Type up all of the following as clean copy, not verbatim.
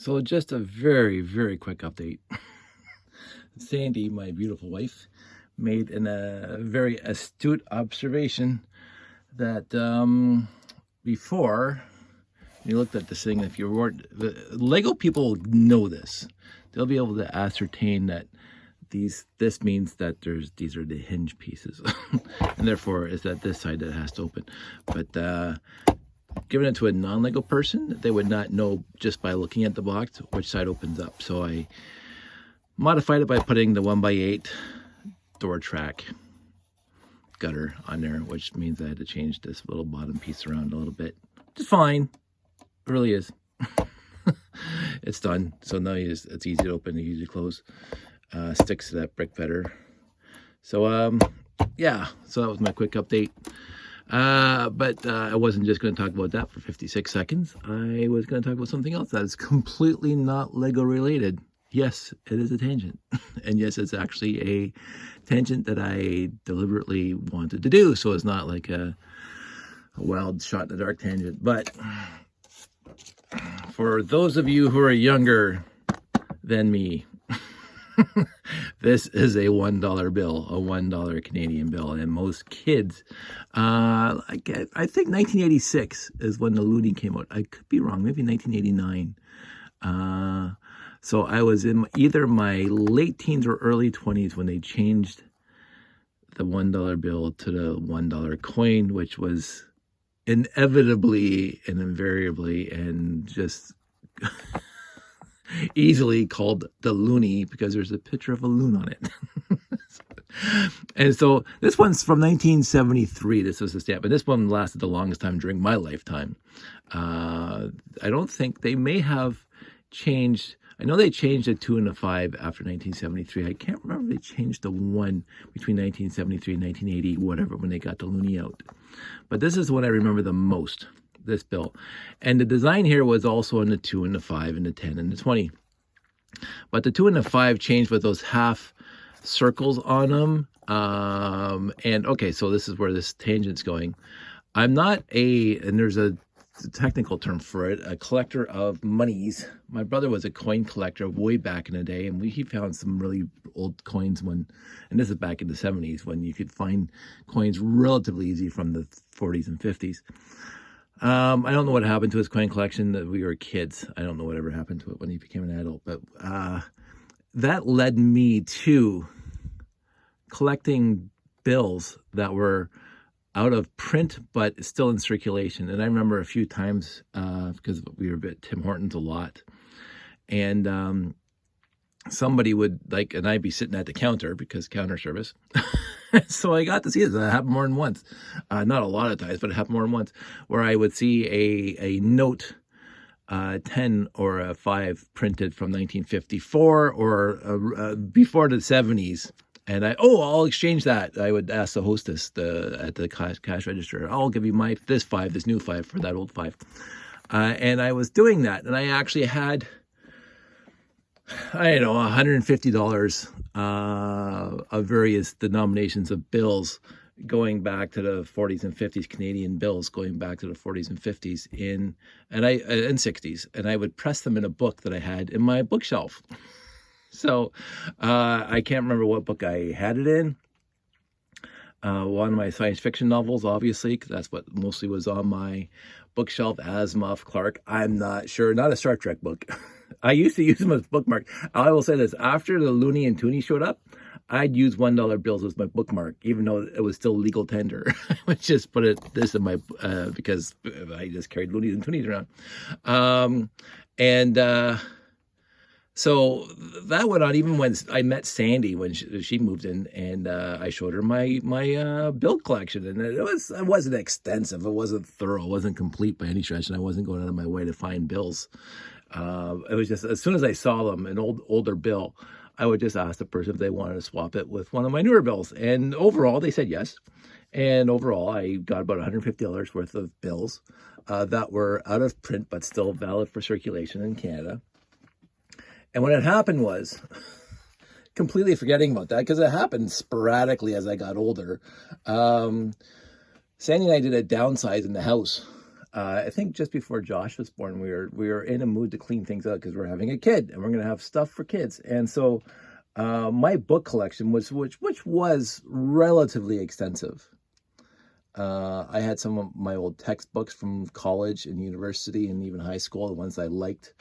So just a very, very quick update. Sandy, my beautiful wife, made a very astute observation that before you looked at this thing, if you weren't, the Lego people know this. They'll be able to ascertain that this means that these are the hinge pieces, and therefore it's that this side that has to open. But giving it to a non-Lego person, they would not know just by looking at the box which side opens up. So I modified it by putting the 1x8 door track gutter on there, which means I had to change this little bottom piece around a little bit. Just fine. It really is. It's done. So now it's easy to open, easy to close. Sticks to that brick better. So yeah, so that was my quick update. But I wasn't just going to talk about that for 56 seconds. I was going to talk about something else that's completely not Lego related. Yes, it is a tangent. And yes, it's actually a tangent that I deliberately wanted to do. So it's not like a wild shot in the dark tangent. But for those of you who are younger than me, this is a $1 bill, a $1 Canadian bill, and most kids, I think 1986 is when the loonie came out. I could be wrong, maybe 1989. So I was in either my late teens or early 20s when they changed the $1 bill to the $1 coin, which was inevitably and invariably and just easily called the loonie because there's a picture of a loon on it. And so this one's from 1973. This was the stamp, and this one lasted the longest time during my lifetime. I don't think they may have changed. I know they changed a 2 and a 5 after 1973. I can't remember if they changed the 1 between 1973 and 1980, whatever, when they got the loonie out. But this is what I remember the most, this bill. And the design here was also in the 2 and the 5 and the 10 and the 20. But the 2 and the 5 changed with those half circles on them. And okay, so this is where this tangent's going. I'm not and there's a technical term for it, a collector of monies. My brother was a coin collector way back in the day, and he found some really old coins and this is back in the 70s when you could find coins relatively easy from the 40s and 50s. I don't know what happened to his coin collection that we were kids. I don't know whatever happened to it when he became an adult, but that led me to collecting bills that were out of print but still in circulation. And I remember a few times because we were at Tim Hortons a lot, and somebody would and I'd be sitting at the counter because counter service. So I got to see it. It happened more than once. Not a lot of times, but it happened more than once, where I would see a note, 10 or a 5 printed from 1954 or before the 70s. And I'll exchange that. I would ask the hostess at the cash register, I'll give you this new 5 for that old 5. And I was doing that. And I actually had, I don't know, $150 of various denominations of bills going back to the 40s and 50s, Canadian bills going back to the 40s and 50s and 60s. And I would press them in a book that I had in my bookshelf. So I can't remember what book I had it in. One of my science fiction novels, obviously, because that's what mostly was on my bookshelf. Asimov, Clarke. I'm not sure. Not a Star Trek book. I used to use them as bookmark. I will say this. After the Looney and Toonie showed up, I'd use $1 bills as my bookmark, even though it was still legal tender. I would just put this in my, because I just carried Loonies and Toonies around. So that went on even when I met Sandy when she moved in, and I showed her my bill collection, and it wasn't extensive, it wasn't thorough, it wasn't complete by any stretch, and I wasn't going out of my way to find bills. It was just as soon as I saw them, an older bill, I would just ask the person if they wanted to swap it with one of my newer bills, and overall they said yes. And overall, I got about $150 worth of bills that were out of print but still valid for circulation in Canada. And what had happened was, completely forgetting about that, because it happened sporadically as I got older, Sandy and I did a downsize in the house. I think just before Josh was born, we were in a mood to clean things out because we're having a kid and we're going to have stuff for kids. And so my book collection was which was relatively extensive. I had some of my old textbooks from college and university and even high school, the ones I liked,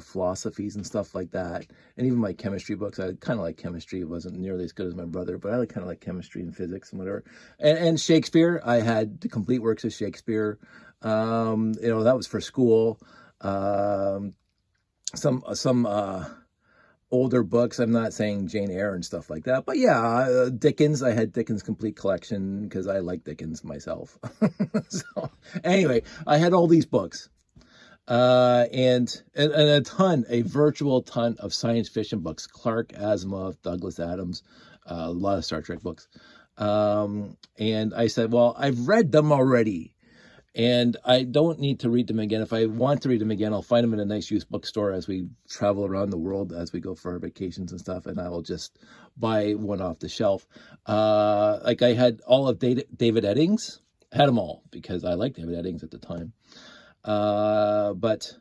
philosophies and stuff like that. And even my chemistry books. I kind of like chemistry. It wasn't nearly as good as my brother, but I kind of like chemistry and physics and whatever. And Shakespeare. I had the complete works of Shakespeare. That was for school. Some older books. I'm not saying Jane Eyre and stuff like that, but yeah, Dickens. I had Dickens' complete collection because I like Dickens myself. So anyway, I had all these books, and a virtual ton of science fiction books. Clark, Asimov, Douglas Adams, a lot of Star Trek books. And I said, well, I've read them already. And I don't need to read them again. If I want to read them again, I'll find them in a nice used bookstore as we travel around the world, as we go for our vacations and stuff, and I will just buy one off the shelf. Like I had all of David Eddings. I had them all because I liked David Eddings at the time. But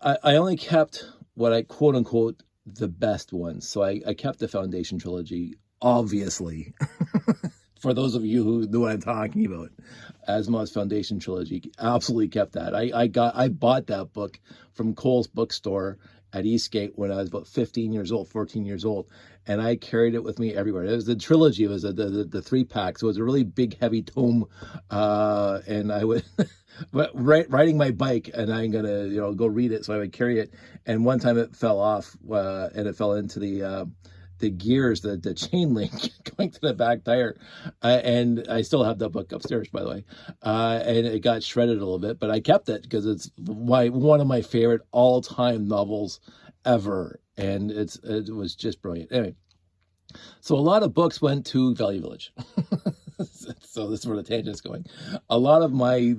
I only kept what I quote unquote the best ones. So I kept the Foundation trilogy, obviously. For those of you who know what I'm talking about, Asimov's Foundation trilogy, absolutely kept that. I bought that book from Cole's bookstore at Eastgate when I was about 15 years old, 14 years old, and I carried it with me everywhere. It was the trilogy. It was the 3-pack, so it was a really big, heavy tome, and I would riding my bike, and I'm gonna go read it, so I would carry it. And one time it fell off, and it fell into the gears, the chain link going to the back tire. And I still have that book upstairs, by the way. And it got shredded a little bit, but I kept it because it's one of my favorite all-time novels ever. And it was just brilliant. Anyway, so a lot of books went to Value Village. So this is where the tangent's going. A lot of my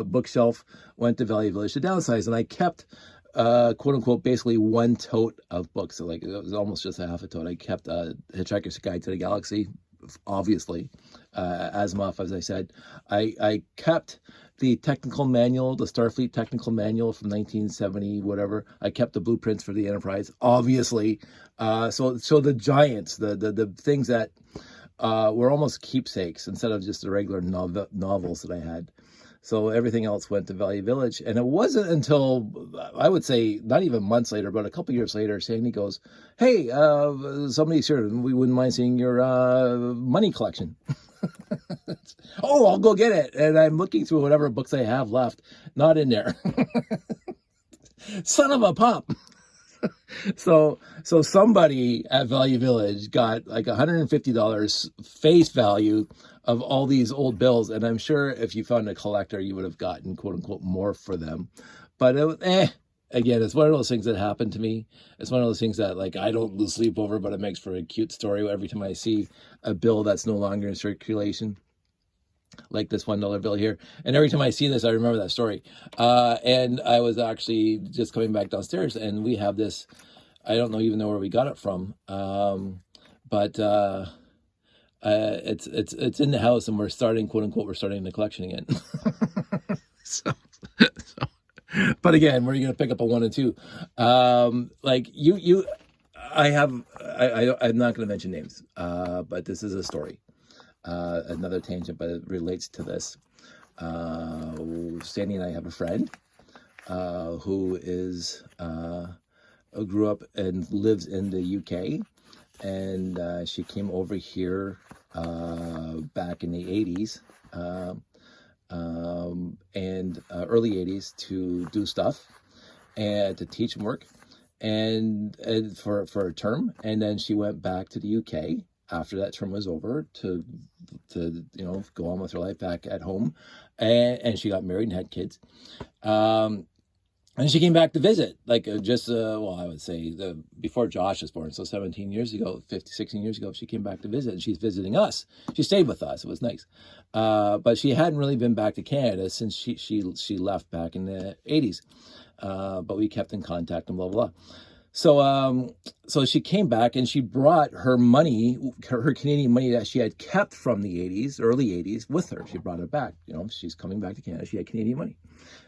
bookshelf went to Value Village to downsize, and I kept quote unquote basically one tote of books. So like it was almost just a half a tote. I kept Hitchhiker's Guide to the Galaxy, obviously, Asimov, as I said. I kept the technical manual, the Starfleet technical manual from 1970, whatever. I kept the blueprints for the Enterprise, obviously. So the giants, the things that were almost keepsakes instead of just the regular novels that I had. So everything else went to Value Village. And it wasn't until, I would say, not even months later, but a couple years later, Sandy goes, hey, somebody's here. We wouldn't mind seeing your money collection. Oh, I'll go get it. And I'm looking through whatever books I have left. Not in there. Son of a pup. So somebody at Value Village got like $150 face value of all these old bills, and I'm sure if you found a collector, you would have gotten quote unquote more for them. But again, it's one of those things that happened to me. It's one of those things that like I don't lose sleep over, but it makes for a cute story every time I see a bill that's no longer in circulation. Like this $1 bill here. And every time I see this, I remember that story. And I was actually just coming back downstairs, and we have this, I don't even know where we got it from. But it's in the house, and we're starting, quote unquote, the collection again. so, but again, where are you going to pick up a 1 and 2? Like I'm not going to mention names, but this is a story. Another tangent, but it relates to this. Sandy and I have a friend who grew up and lives in the UK, and she came over here back in the 80s and early 80s to do stuff and to teach and work, and for a term, and then she went back to the UK after that term was over to go on with her life back at home, and she got married and had kids, and she came back to visit, like I would say before Josh was born, so 16 years ago, she came back to visit, and she's visiting us. She stayed with us. It was nice, but she hadn't really been back to Canada since she left back in the 80s, but we kept in contact and blah blah blah. So she came back and she brought her money, her Canadian money that she had kept from the 80s, early 80s with her. She brought it back. She's coming back to Canada. She had Canadian money.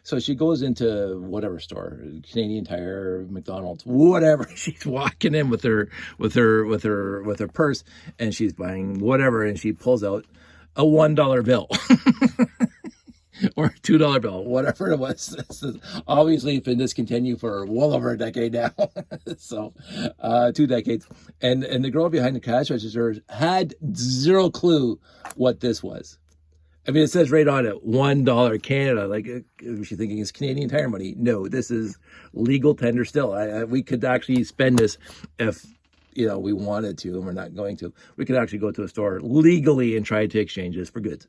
So she goes into whatever store, Canadian Tire, McDonald's, whatever. She's walking in with her purse, and she's buying whatever, and she pulls out a $1 bill. Or $2 bill, whatever it was. Obviously, it's been discontinued for well over a decade now. So, 2 decades. And the girl behind the cash register had zero clue what this was. I mean, it says right on it, $1 Canada. Like, is she thinking it's Canadian Tire money? No, this is legal tender still. We could actually spend this if we wanted to, and we're not going to. We could actually go to a store legally and try to exchange this for goods.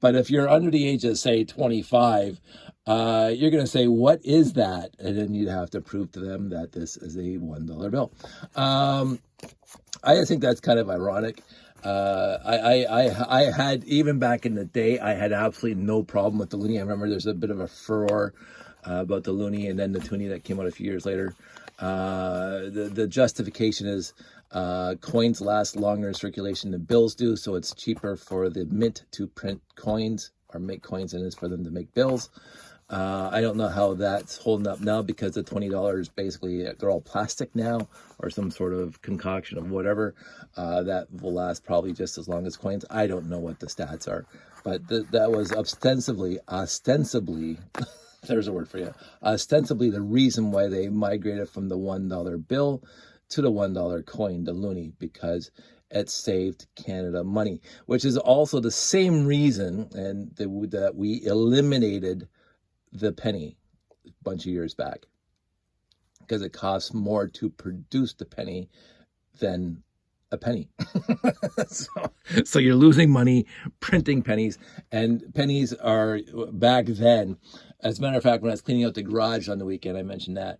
but if you're under the age of, say, 25, you're going to say, what is that? And then you'd have to prove to them that this is a $1 bill. I just think that's kind of ironic. I had, even back in the day, I had absolutely no problem with the loonie. I remember there's a bit of a furor about the loonie and then the toonie that came out a few years later. The justification is coins last longer in circulation than bills do, so it's cheaper for the mint to print coins or make coins than it is for them to make bills. I don't know how that's holding up now, because the $20 basically, they're all plastic now, or some sort of concoction of whatever that will last probably just as long as coins. I don't know what the stats are, but that was ostensibly there's a word for you, ostensibly the reason why they migrated from the $1 bill to the $1 coin, the loonie, because it saved Canada money, which is also the same reason and that we eliminated the penny a bunch of years back, because it costs more to produce the penny than a penny. so you're losing money printing pennies, and pennies are, back then, as a matter of fact, when I was cleaning out the garage on the weekend, I mentioned that.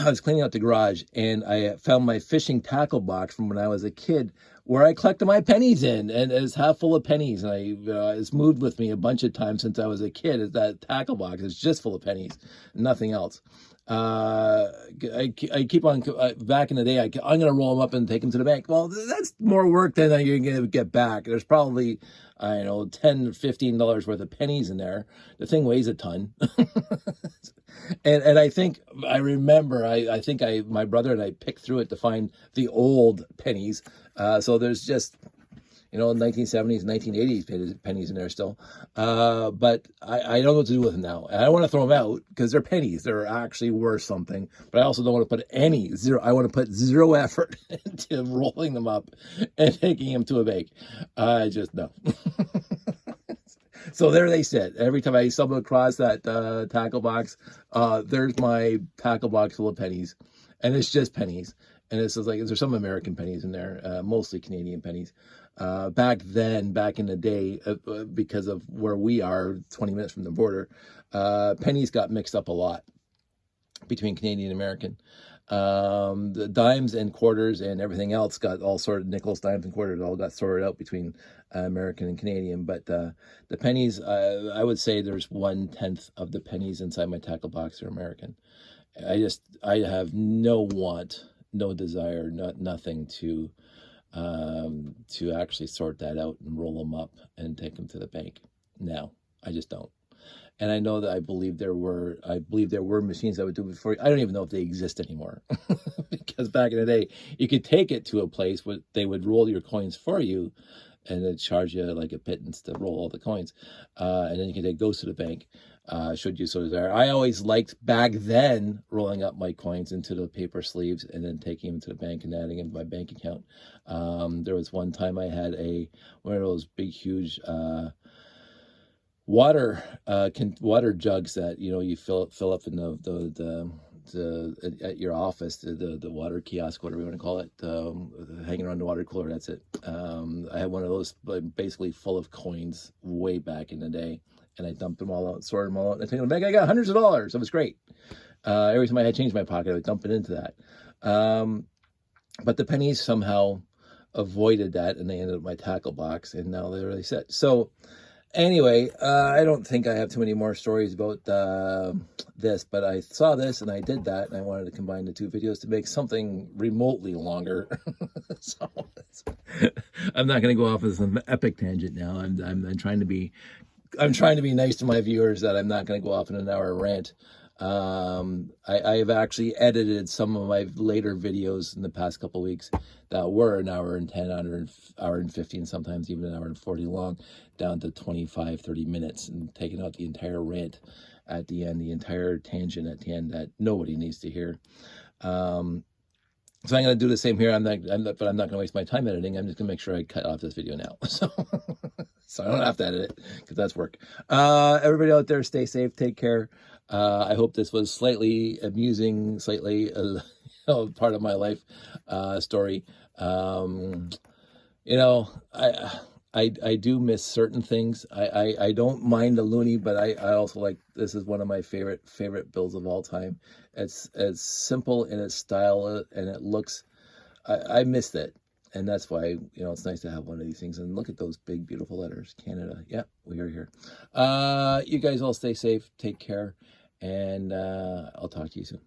I was cleaning out the garage and I found my fishing tackle box from when I was a kid, where I collected my pennies in, and it's half full of pennies. And it's moved with me a bunch of times since I was a kid. Is that tackle box is just full of pennies, nothing else. I keep on, back in the day, I'm going to roll them up and take them to the bank. Well, that's more work than you're going to get back. There's probably, I don't know, $10, $15 worth of pennies in there. The thing weighs a ton. And I think, I remember, I think my brother and I picked through it to find the old pennies. So there's just, 1970s, 1980s pennies in there still. But I don't know what to do with them now. And I don't want to throw them out because they're pennies. They're actually worth something. But I also don't want to put zero. I want to put zero effort into rolling them up and taking them to a bank. I just, no. So there they sit. Every time I stumble across that tackle box, there's my tackle box full of pennies. And it's just pennies. And it's just like, there's some American pennies in there, mostly Canadian pennies. Back in the day, because of where we are, 20 minutes from the border, pennies got mixed up a lot between Canadian and American. The dimes and quarters and everything else got all sorted, nickels, dimes, and quarters all got sorted out between American and Canadian. But the pennies, I would say there's 1/10 of the pennies inside my tackle box are American. I have no want, no desire, nothing to actually sort that out and roll them up and take them to the bank. No, I just don't. And I know that I believe there were machines that would do it before. I don't even know if they exist anymore. Because back in the day, you could take it to a place where they would roll your coins for you, and they'd charge you like a pittance to roll all the coins. And then you can take those to the bank, should you so desire. I always liked, back then, rolling up my coins into the paper sleeves and then taking them to the bank and adding them to my bank account. There was one time I had one of those big, huge water jugs that you fill up in at your office, the water kiosk, whatever you want to call it, hanging around the water cooler. That's it. I had one of those, basically full of coins way back in the day, and I dumped them all out, sorted them all out, and I took them back. I got hundreds of dollars. It was great. Every time I had change in my pocket, I would dump it into that. But the pennies somehow avoided that, and they ended up in my tackle box, and now they're really set. So Anyway, I don't think I have too many more stories about this, but I saw this and I did that, and I wanted to combine the two videos to make something remotely longer. So I'm not going to go off on some epic tangent now. I'm trying to be nice to my viewers, that I'm not going to go off in an hour rant. I have actually edited some of my later videos in the past couple of weeks that were an hour and 10, hour and 15, sometimes even an hour and 40 long, down to 25, 30 minutes, and taking out the entire rant at the end, the entire tangent at the end that nobody needs to hear. So I'm going to do the same here. But I'm not going to waste my time editing. I'm just going to make sure I cut off this video now. So I don't have to edit it, because that's work. Everybody out there, stay safe, take care. I hope this was slightly amusing, slightly part of my life story. You know, I do miss certain things. I don't mind the loony, but I also like, this is one of my favorite builds of all time. It's simple in its style, and it looks, I missed it. And that's why, it's nice to have one of these things. And look at those big, beautiful letters. Canada. Yeah, we are here. You guys all stay safe. Take care. And I'll talk to you soon.